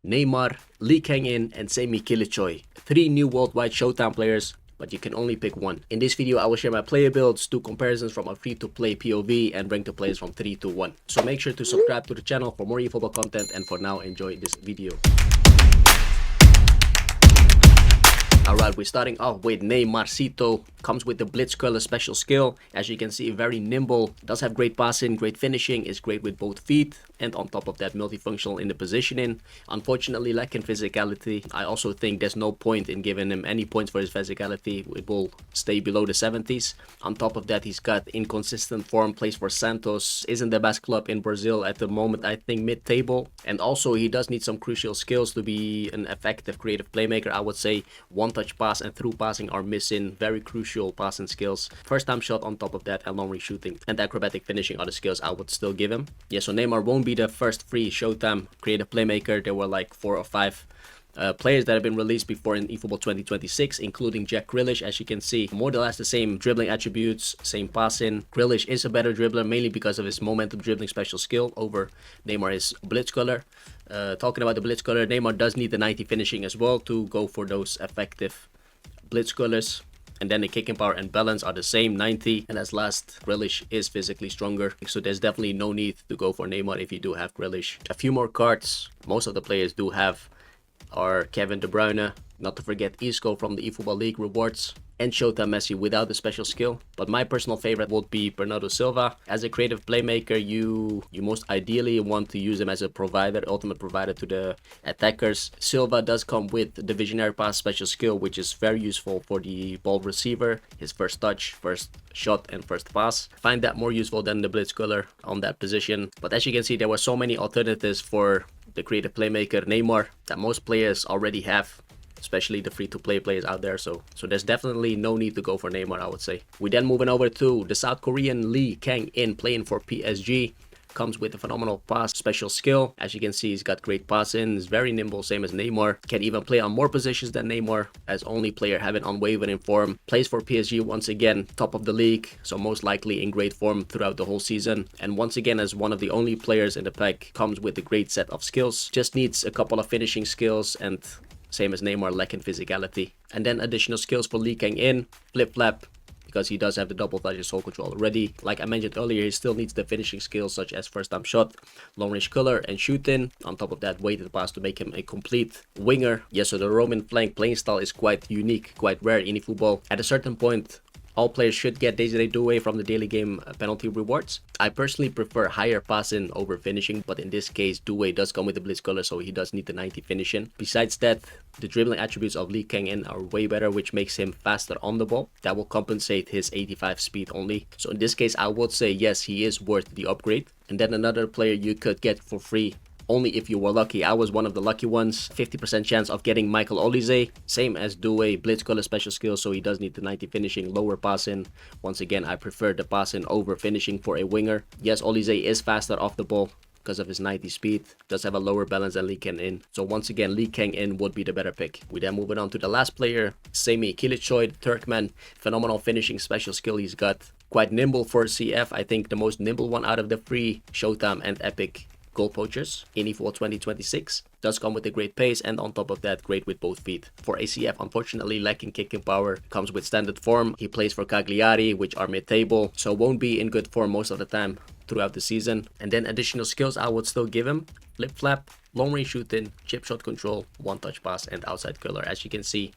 Neymar, Kang-In, and Semih Kiliçsoy. 3 new worldwide Showtime players, but you can only pick one. In this video, I will share my player builds, do comparisons from a free-to-play POV, and rank the players from 3 to 1. So make sure to subscribe to the channel for more eFootball content, and for now, enjoy this video. Alright, we're starting off with Neymarcito. Comes with the Blitz Color special skill. As you can see, very nimble, does have great passing, great finishing, is great with both feet, and on top of that, multifunctional in the positioning. Unfortunately, lacking physicality. I also think there's no point in giving him any points for his physicality. It will stay below the 70s. On top of that, he's got inconsistent form, plays for Santos, isn't the best club in Brazil at the moment, I think mid-table. And also, he does need some crucial skills to be an effective creative playmaker. I would say one-touch pass and through passing are missing. Very crucial passing skills. First time shot on top of that, and long range shooting and acrobatic finishing are the skills I would still give him. Yeah, so Neymar won't be the first free Showtime creative playmaker. There were like 4 or 5 players that have been released before in eFootball 2026, including Jack Grealish. As you can see, more or less the same dribbling attributes, same passing. Grealish is a better dribbler, mainly because of his momentum dribbling special skill over Neymar's blitz color. Talking about the blitz color, Neymar does need the 90 finishing as well to go for those effective blitz colors. And then the kicking power and balance are the same, 90. And as last, Grealish is physically stronger. So there's definitely no need to go for Neymar if you do have Grealish. A few more cards most of the players do have are Kevin De Bruyne, not to forget Isco from the eFootball League rewards, and Showtime Messi without the special skill. But my personal favorite would be Bernardo Silva. As a creative playmaker, you most ideally want to use him as a provider, ultimate provider to the attackers. Silva does come with the visionary pass special skill, which is very useful for the ball receiver. His first touch, first shot, and first pass. Find that more useful than the blitz color on that position. But as you can see, there were so many alternatives for the creative playmaker Neymar that most players already have, especially the free-to-play players out there. So there's definitely no need to go for Neymar, I would say. We then moving over to the South Korean Lee Kang-In, playing for PSG. Comes with a phenomenal pass special skill. As you can see, he's got great passing, is very nimble, same as Neymar. Can even play on more positions than Neymar, as only player having unwavering form. Plays for PSG once again, top of the league, so most likely in great form throughout the whole season. And once again, as one of the only players in the pack, comes with a great set of skills. Just needs a couple of finishing skills, and same as Neymar, lacking physicality. And then additional skills for Lee Kang-In, flip-flap, because he does have the double touch and soul control already. Like I mentioned earlier, he still needs the finishing skills such as first time shot, long range color, and shooting. On top of that, weighted pass to make him a complete winger. Yeah, so the Roman flank playing style is quite unique, quite rare in eFootball. At a certain point, all players should get Dedy from the daily game penalty rewards. I personally prefer higher passing over finishing, but in this case, Dewey does come with the blitz color, so he does need the 90 finishing. Besides that, the dribbling attributes of Lee Kang-In are way better, which makes him faster on the ball. That will compensate his 85 speed only. So in this case, I would say yes, he is worth the upgrade. And then another player you could get for free, only if you were lucky. I was one of the lucky ones. 50% chance of getting Michael Olise. Same as Dewey, blitz color special skill, so he does need the 90 finishing, lower passing. Once again, I prefer the passing over finishing for a winger. Yes, Olise is faster off the ball because of his 90 speed. Does have a lower balance than Lee Kang-In. So once again, Lee Kang-In would be the better pick. We then moving on to the last player, Semih Kiliçsoy, Turkmen. Phenomenal finishing special skill he's got. Quite nimble for CF. I think the most nimble one out of the free Showtime and Epic goal poachers in eFootball 2026. Does come with a great pace, and on top of that, great with both feet. For ACF, unfortunately lacking kicking power, comes with standard form. He plays for Cagliari, which are mid-table, so won't be in good form most of the time throughout the season. And then additional skills I would still give him: flip-flap, long-range shooting, chip shot control, one-touch pass, and outside color. As you can see,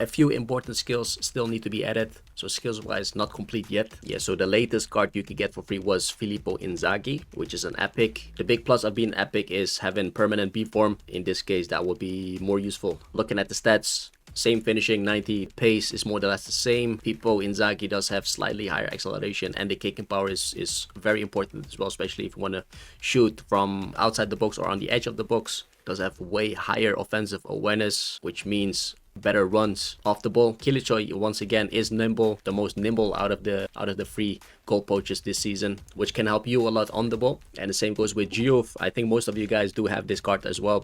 a few important skills still need to be added, so skills wise not complete yet. Yeah, so the latest card you could get for free was Filippo Inzaghi, which is an epic. The big plus of being epic is having permanent B form. In this case, that will be more useful. Looking at the stats, same finishing, 90, pace is more or less the same. Filippo Inzaghi does have slightly higher acceleration, and the kicking power is very important as well, especially if you want to shoot from outside the box or on the edge of the box. Does have way higher offensive awareness, which means better runs off the ball. Kiliçsoy once again is nimble, the most nimble out of the free goal poachers this season, which can help you a lot on the ball. And the same goes with Giof. I think most of you guys do have this card as well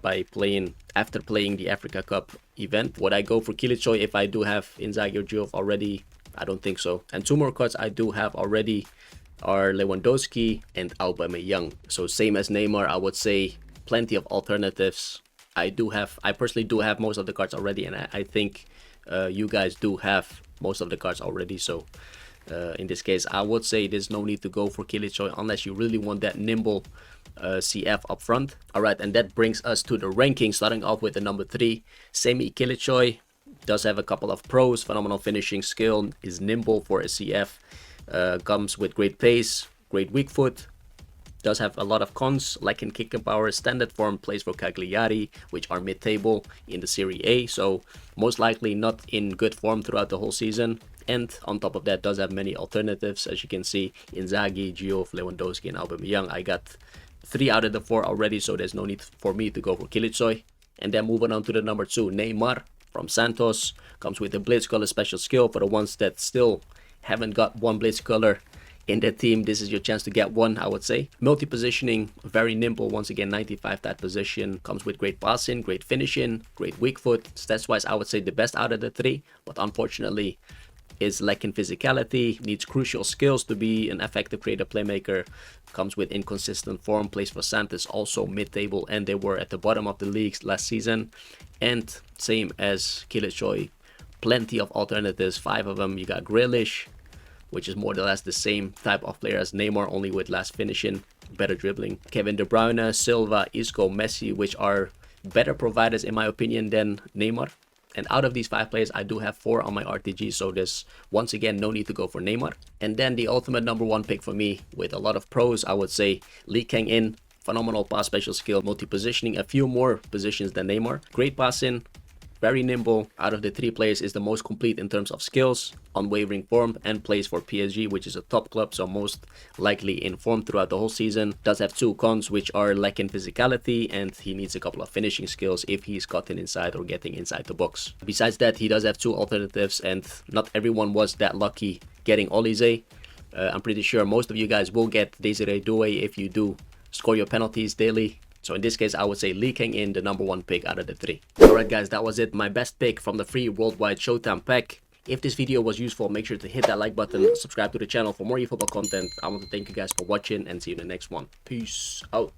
after playing the Africa Cup event. Would I go for Kiliçsoy if I do have Inzaghi or Giof already? I don't think so. And 2 more cards I do have already are Lewandowski and Aubameyang. So same as Neymar, I would say plenty of alternatives I personally do have most of the cards already, and I think you guys do have most of the cards already. So in this case, I would say there's no need to go for Kiliçsoy unless you really want that nimble CF up front. Alright, and that brings us to the ranking, starting off with the number 3, Semih Kiliçsoy. Does have a couple of pros, phenomenal finishing skill, is nimble for a CF, comes with great pace, great weak foot. Does have a lot of cons, like in kick and power, standard form, plays for Cagliari, which are mid-table in the Serie A, so most likely not in good form throughout the whole season. And on top of that, does have many alternatives, as you can see, Inzaghi, Gio, Lewandowski, and Aubameyang. I got 3 out of the 4 already, so there's no need for me to go for Kiliçsoy. And then moving on to the number 2, Neymar from Santos. Comes with a Blitz color special skill. For the ones that still haven't got one Blitz color in the team, this is your chance to get one, I would say. Multi-positioning, very nimble, once again 95 that position. Comes with great passing, great finishing, great weak foot. Stats-wise, I would say the best out of the 3, but unfortunately is lacking physicality, needs crucial skills to be an effective creative playmaker. Comes with inconsistent form, plays for Santos, also mid-table, and they were at the bottom of the leagues last season. And same as Kiliçsoy, plenty of alternatives, 5 of them. You got Grealish, which is more or less the same type of player as Neymar, only with less finishing, better dribbling. Kevin De Bruyne, Silva, Isco, Messi, which are better providers in my opinion than Neymar. And out of these 5 players, I do have 4 on my RTG, so there's once again no need to go for Neymar. And then the ultimate number 1 pick for me, with a lot of pros, I would say Lee Kang-In. Phenomenal pass special skill, multi-positioning, a few more positions than Neymar. Great passing, very nimble. Out of the 3 players is the most complete in terms of skills, unwavering form, and plays for PSG, which is a top club, so most likely in form throughout the whole season. Does have 2 cons, which are lacking physicality, and he needs a couple of finishing skills if he's cutting inside or getting inside the box. Besides that, he does have 2 alternatives, and not everyone was that lucky getting Olise. I'm pretty sure most of you guys will get Desiree Doué if you do score your penalties daily. So in this case, I would say Lee Kang-In, the number 1 pick out of the 3. Alright guys, that was it. My best pick from the free worldwide Showtime pack. If this video was useful, make sure to hit that like button, subscribe to the channel for more eFootball content. I want to thank you guys for watching and see you in the next one. Peace out.